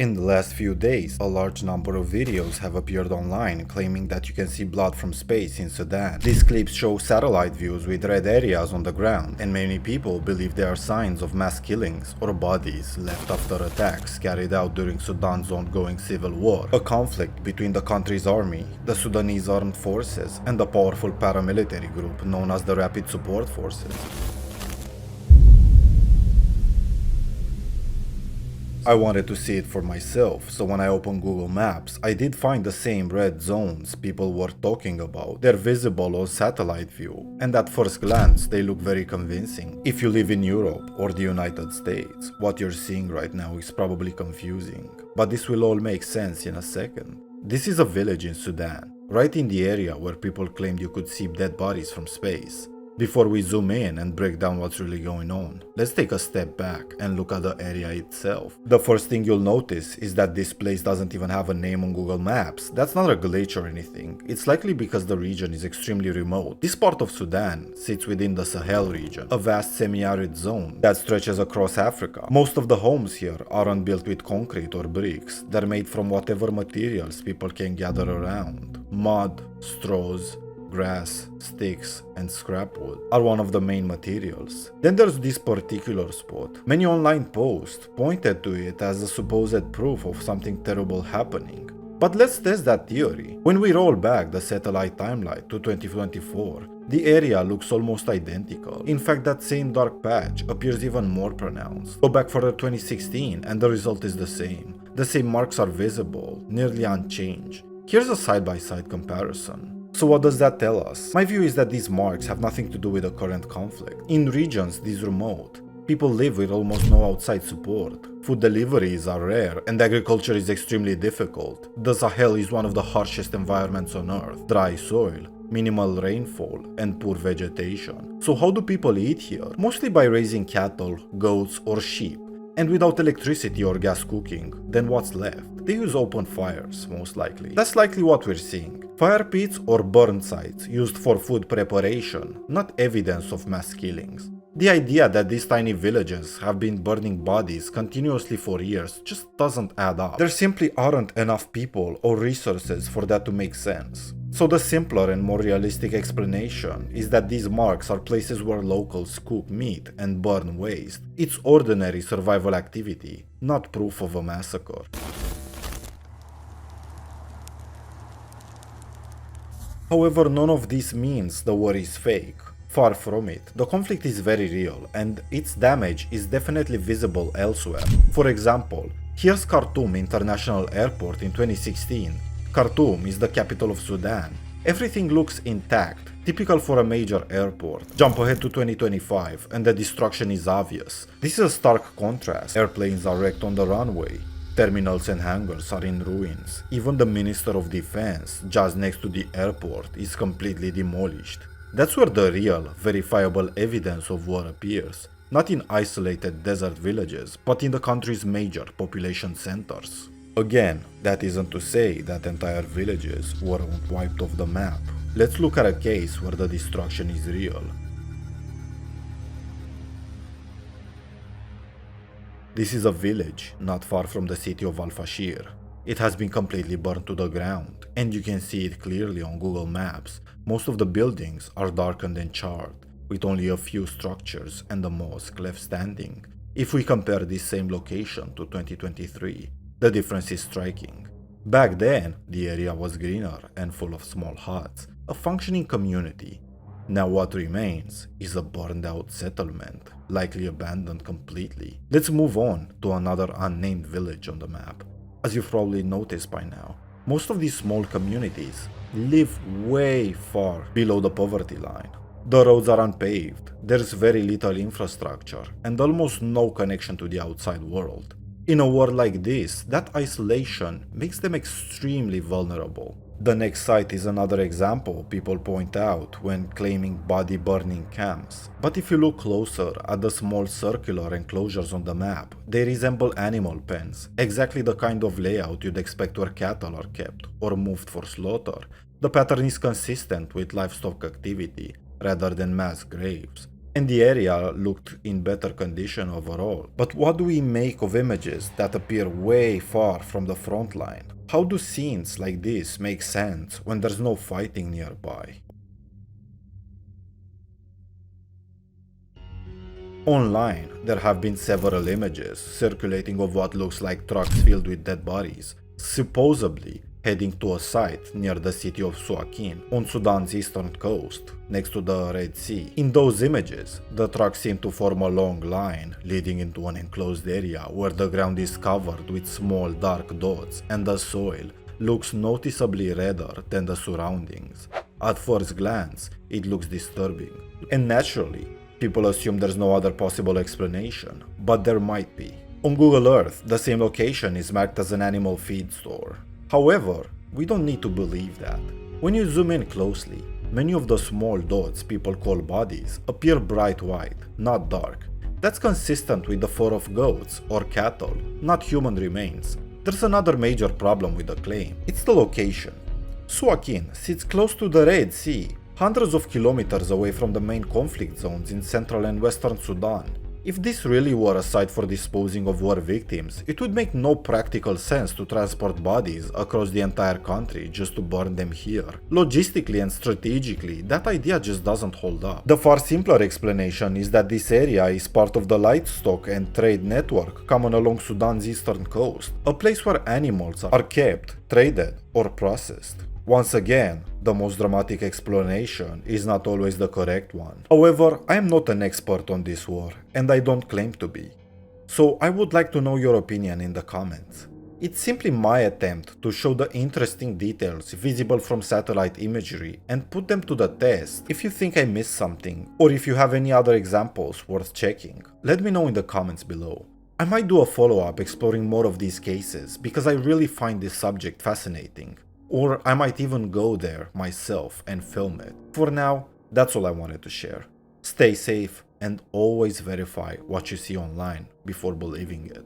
In the last few days, a large number of videos have appeared online claiming that you can see blood from space in Sudan. These clips show satellite views with red areas on the ground, and many people believe they are signs of mass killings or bodies left after attacks carried out during Sudan's ongoing civil war, a conflict between the country's army, the Sudanese armed forces, and the powerful paramilitary group known as the Rapid Support Forces. I wanted to see it for myself, so when I opened Google Maps, I did find the same red zones people were talking about. They're visible on satellite view, and at first glance, they look very convincing. If you live in Europe or the United States, what you're seeing right now is probably confusing, but this will all make sense in a second. This is a village in Sudan, right in the area where people claimed you could see dead bodies from space. Before we zoom in and break down what's really going on, let's take a step back and look at the area itself. The first thing you'll notice is that this place doesn't even have a name on Google Maps. That's not a glitch or anything. It's likely because the region is extremely remote. This part of Sudan sits within the Sahel region, a vast semi-arid zone that stretches across Africa. Most of the homes here aren't built with concrete or bricks. They're made from whatever materials people can gather around. Mud, straws, grass, sticks, and scrap wood are one of the main materials. Then there's this particular spot. Many online posts pointed to it as a supposed proof of something terrible happening. But let's test that theory. When we roll back the satellite timeline to 2024, the area looks almost identical. In fact, that same dark patch appears even more pronounced. Go back further to 2016 and the result is the same. The same marks are visible, nearly unchanged. Here's a side-by-side comparison. So what does that tell us? My view is that these marks have nothing to do with the current conflict. In regions this remote, people live with almost no outside support. Food deliveries are rare and agriculture is extremely difficult. The Sahel is one of the harshest environments on earth. Dry soil, minimal rainfall, and poor vegetation. So how do people eat here? Mostly by raising cattle, goats, or sheep. And without electricity or gas cooking, then what's left? They use open fires, most likely. That's likely what we're seeing. Fire pits or burn sites used for food preparation, not evidence of mass killings. The idea that these tiny villages have been burning bodies continuously for years just doesn't add up. There simply aren't enough people or resources for that to make sense. So the simpler and more realistic explanation is that these marks are places where locals cook meat and burn waste. It's ordinary survival activity, not proof of a massacre. However, none of this means the war is fake. Far from it. The conflict is very real, and its damage is definitely visible elsewhere. For example, here's Khartoum International Airport in 2016. Khartoum is the capital of Sudan. Everything looks intact, typical for a major airport. Jump ahead to 2025, and the destruction is obvious. This is a stark contrast. Airplanes are wrecked on the runway. Terminals and hangars are in ruins. Even the Minister of Defense, just next to the airport, is completely demolished. That's where the real, verifiable evidence of war appears. Not in isolated desert villages, but in the country's major population centers. Again, that isn't to say that entire villages weren't wiped off the map. Let's look at a case where the destruction is real. This is a village not far from the city of Al-Fashir. It has been completely burned to the ground, and you can see it clearly on Google Maps. Most of the buildings are darkened and charred, with only a few structures and a mosque left standing. If we compare this same location to 2023, the difference is striking. Back then, the area was greener and full of small huts, a functioning community. Now what remains is a burned out settlement, likely abandoned completely. Let's move on to another unnamed village on the map. As you've probably noticed by now, most of these small communities live way far below the poverty line. The roads are unpaved, there's very little infrastructure, and almost no connection to the outside world. In a world like this, that isolation makes them extremely vulnerable. The next site is another example people point out when claiming body burning camps. But if you look closer at the small circular enclosures on the map, they resemble animal pens, exactly the kind of layout you'd expect where cattle are kept or moved for slaughter. The pattern is consistent with livestock activity rather than mass graves. and the area looked in better condition overall. But what do we make of images that appear way far from the front line? How do scenes like this make sense when there's no fighting nearby? Online, there have been several images circulating of what looks like trucks filled with dead bodies, supposedly heading to a site near the city of Suakin on Sudan's eastern coast, next to the Red Sea. In those images, the trucks seem to form a long line leading into an enclosed area where the ground is covered with small dark dots and the soil looks noticeably redder than the surroundings. At first glance, it looks disturbing, and naturally, people assume there's no other possible explanation, but there might be. On Google Earth, the same location is marked as an animal feed store. However, we don't need to believe that. When you zoom in closely, many of the small dots people call bodies appear bright white, not dark. That's consistent with the fur of goats or cattle, not human remains. There's another major problem with the claim. It's the location. Suakin sits close to the Red Sea, hundreds of kilometers away from the main conflict zones in central and western Sudan. If this really were a site for disposing of war victims, it would make no practical sense to transport bodies across the entire country just to burn them here. Logistically and strategically, that idea just doesn't hold up. The far simpler explanation is that this area is part of the livestock and trade network common along Sudan's eastern coast, a place where animals are kept, traded, or processed. Once again, the most dramatic explanation is not always the correct one. However, I am not an expert on this war, and I don't claim to be. So I would like to know your opinion in the comments. It's simply my attempt to show the interesting details visible from satellite imagery and put them to the test. If you think I missed something, or if you have any other examples worth checking, let me know in the comments below. I might do a follow-up exploring more of these cases because I really find this subject fascinating. Or I might even go there myself and film it. For now, that's all I wanted to share. Stay safe and always verify what you see online before believing it.